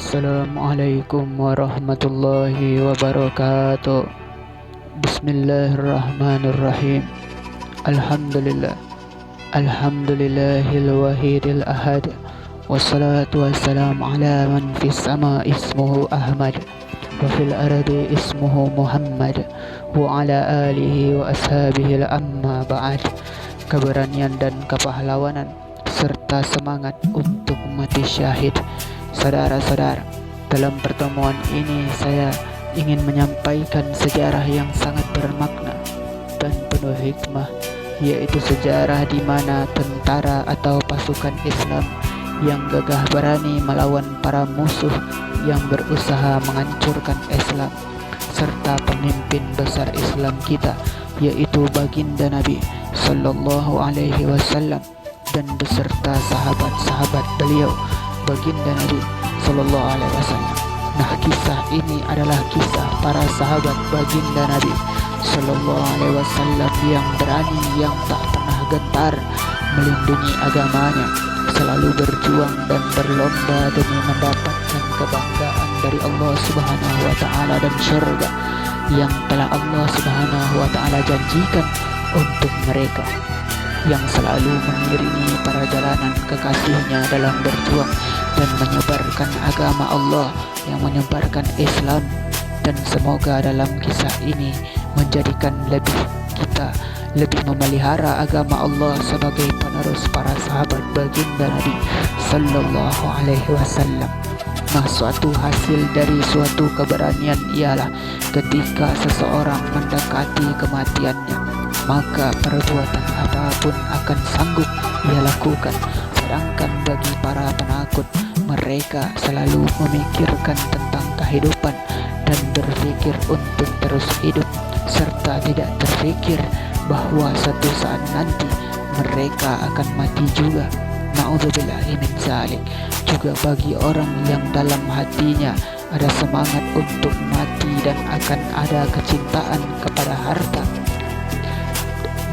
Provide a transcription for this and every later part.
Assalamualaikum warahmatullahi wabarakatuh. Bismillahirrahmanirrahim. Alhamdulillah. Alhamdulillahil wahidil ahad. Wassalatu wassalamu ala man fis sama ismuhu Ahmad wa fil ardi ismuhu Muhammad wa ala alihi wa ashabihi amma ba'd. Keberanian dan kepahlawanan serta semangat untuk mati syahid. Saudara-saudara, dalam pertemuan ini saya ingin menyampaikan sejarah yang sangat bermakna dan penuh hikmah, yaitu sejarah di mana tentara atau pasukan Islam yang gagah berani melawan para musuh yang berusaha menghancurkan Islam, serta pemimpin besar Islam kita, yaitu baginda Nabi Sallallahu Alaihi Wasallam dan beserta sahabat-sahabat beliau, baginda Nabi Sallallahu Alaihi Wasallam. Nah, kisah ini adalah kisah para sahabat baginda Nabi Sallallahu Alaihi Wasallam yang berani, yang tak pernah gentar melindungi agamanya, selalu berjuang dan berlomba demi mendapatkan kebanggaan dari Allah Subhanahu wa Ta'ala dan surga yang telah Allah Subhanahu wa Ta'ala janjikan untuk mereka, yang selalu mengiringi perjalanan kekasihnya dalam berjuang dan menyebarkan agama Allah, yang menyebarkan Islam. Dan semoga dalam kisah ini menjadikan kita lebih memelihara agama Allah sebagai penerus para sahabat baginda Nabi Sallallahu Alaihi Wasallam. Nah, suatu hasil dari suatu keberanian ialah ketika seseorang mendekati kematiannya, maka perbuatan apapun akan sanggup ia lakukan. Sedangkan bagi para penakut, mereka selalu memikirkan tentang kehidupan dan berpikir untuk terus hidup, serta tidak terpikir bahwa suatu saat nanti mereka akan mati juga. Na'udzubillahi min dzalik. Juga bagi orang yang dalam hatinya ada semangat untuk mati dan akan ada kecintaan kepada harta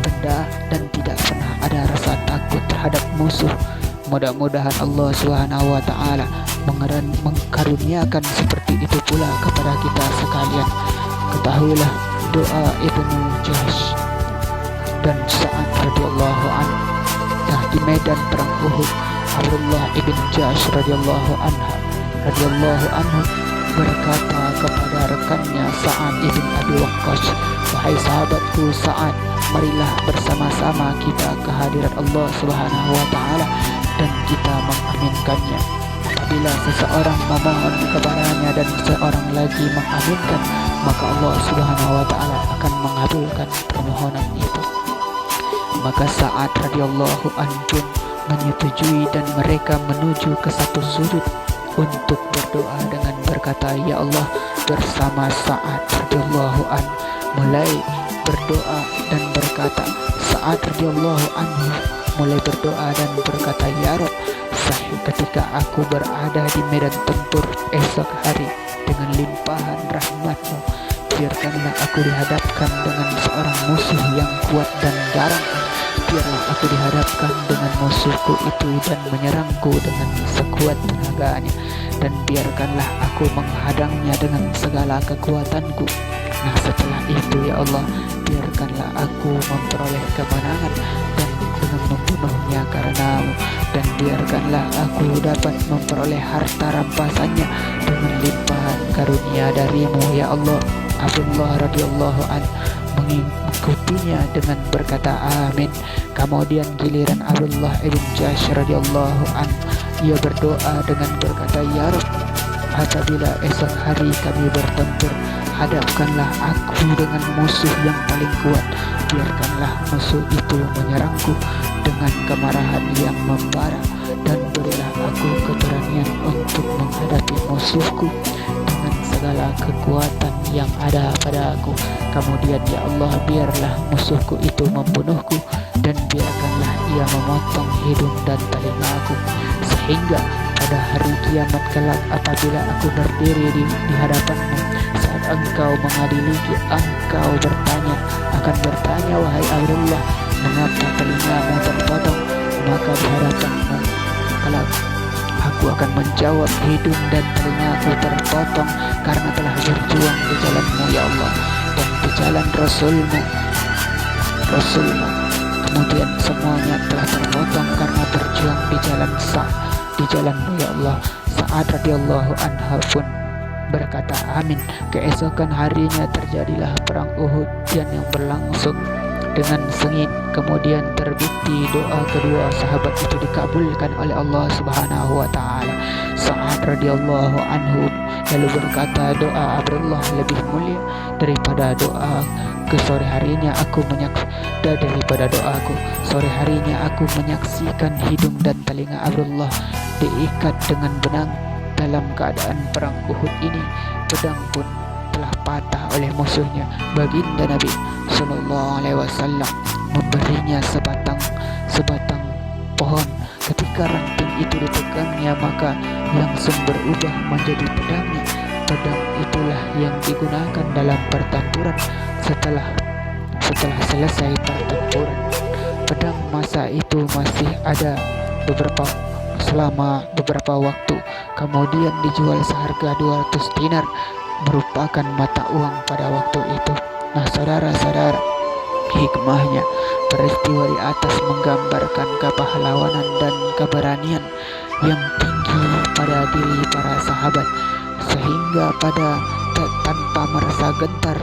benda dan tidak pernah ada rasa takut terhadap musuh. Mudah-mudahan Allah Subhanahu wa Ta'ala mengkaruniakan seperti itu pula kepada kita sekalian. Ketahuilah doa Ibnu Jahsh dan Sa'ad radhiyallahu anhu. Nah, di medan perang Uhud, Abdullah ibn Jahsh radhiyallahu anhu berkata kepada rekannya Sa'ad ibn Abi Waqqas, "Wahai sahabatku Sa'ad, marilah bersama-sama kita ke hadirat Allah Subhanahu wa Ta'ala dan kita mengaminkannya. Apabila seseorang memohon kepadanya dan seorang lagi mengaminkan, maka Allah Subhanahu wa Ta'ala akan mengabulkan permohonan itu." Maka Sa'ad radhiyallahu anhu menyetujui dan mereka menuju ke satu sudut untuk berdoa dengan berkata, "Ya Allah," bersama Sa'ad radhiyallahu anhu mulai berdoa dan berkata, Sa'ad radhiyallahu anhu mulai berdoa dan berkata, "Ya Rabb, ketika aku berada di medan tempur esok hari dengan limpahan rahmat-Mu, biarkanlah aku dihadapkan dengan seorang musuh yang kuat dan garang. Biarlah aku dihadapkan dengan musuhku itu dan menyerangku dengan sekuat tenaganya, dan biarkanlah aku menghadangnya dengan segala kekuatanku. Nah, setelah itu ya Allah, biarkanlah aku memperoleh kemenangan dan dengan membunuhnya karenamu, dan biarkanlah aku dapat memperoleh harta rampasannya dengan limpahan karunia darimu ya Allah." Abdullah radhiyallahu anhu mengikutinya dengan berkata amin. Kemudian giliran Abdullah ibn Jahsh radhiyallahu anhu, ia berdoa dengan berkata, "Ya Rabb, apabila esok hari kami bertempur, hadapkanlah aku dengan musuh yang paling kuat. Biarkanlah musuh itu menyerangku dengan kemarahan yang membara, dan berilah aku keberanian untuk menghadapi musuhku dengan segala kekuatan yang ada pada aku. Kemudian ya Allah, biarlah musuhku itu membunuhku, dan biarkanlah ia memotong hidung dan telingaku, sehingga pada hari kiamat kelak apabila aku berdiri di hadapanmu, saat engkau mengadiliku, engkau akan bertanya, 'Wahai Abdullah, mengapa telingamu terpotong?' Maka di hadapanmu kelak aku Aku akan menjawab, hidung dan telingaku terpotong karena telah berjuang di jalan-Mu ya Allah, dan di jalan Rasul-Mu. Kemudian semuanya telah terpotong karena berjuang di jalan-Mu ya Allah. Sa'ad radhiyallahu anha pun berkata amin. Keesokan harinya terjadilah perang Uhud yang berlangsung dengan sengit. Kemudian terbukti doa kedua sahabat itu dikabulkan oleh Allah Subhanahu wa taala. Sa'ad radhiyallahu anhu lalu berkata, doa Abdullah lebih mulia daripada doa ke sore harinya daripada doaku. Sore harinya aku menyaksikan hidung dan telinga Abdullah diikat dengan benang. Dalam keadaan perang Uhud ini, pedang pun telah patah oleh musuhnya. Baginda Nabi Sallallahu Alaihi Wasallam memberinya sebatang pohon. Ketika ranting itu dipegangnya, maka langsung berubah menjadi pedangnya. Pedang itulah yang digunakan dalam pertempuran setelah selesai pertempuran. Pedang masa itu masih ada selama beberapa waktu, kemudian dijual seharga 200 dinar, merupakan mata uang pada waktu itu. Nah saudara-saudara, hikmahnya peristiwa di atas menggambarkan kepahlawanan dan keberanian yang tinggi pada diri para sahabat, sehingga tanpa merasa gentar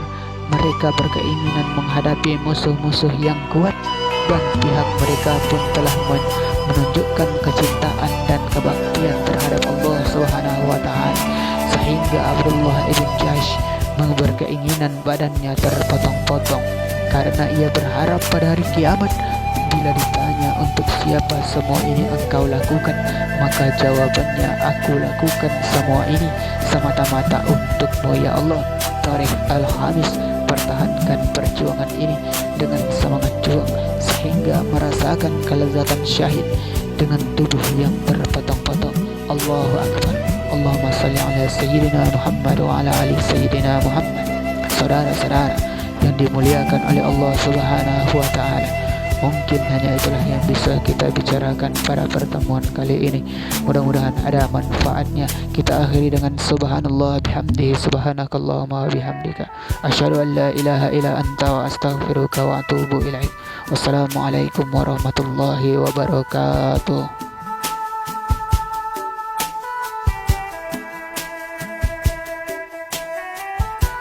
mereka berkeinginan menghadapi musuh-musuh yang kuat, dan pihak mereka pun telah menunjukkan kecintaan dan kebaktian terhadap Allah Subhanahu wa taala, sehingga Abdullah ibn Jahsh berkeinginan badannya terpotong-potong karena ia berharap pada hari kiamat. Bila ditanya untuk siapa semua ini engkau lakukan, maka jawabannya, aku lakukan semua ini semata-mata untuk-Mu ya Allah. Tarikh Al-Khamis, pertahankan perjuangan ini dengan semangat juang sehingga merasakan kelezatan syahid dengan tubuh yang terpotong-potong. Allahu Akbar. Allahumma salli ala Sayyidina Muhammad wa ala ali Sayyidina Muhammad. Saudara-saudara yang dimuliakan oleh Allah Subhanahu wa taala, mungkin hanya itulah yang bisa kita bicarakan pada pertemuan kali ini. Mudah-mudahan ada manfaatnya. Kita akhiri dengan subhanallah bihamdihi, subhanakallahumma wa bihamdika, asyhadu an la ilaha illa anta wa astaghfiruka wa atubu ilaik. Wassalamualaikum warahmatullahi wabarakatuh.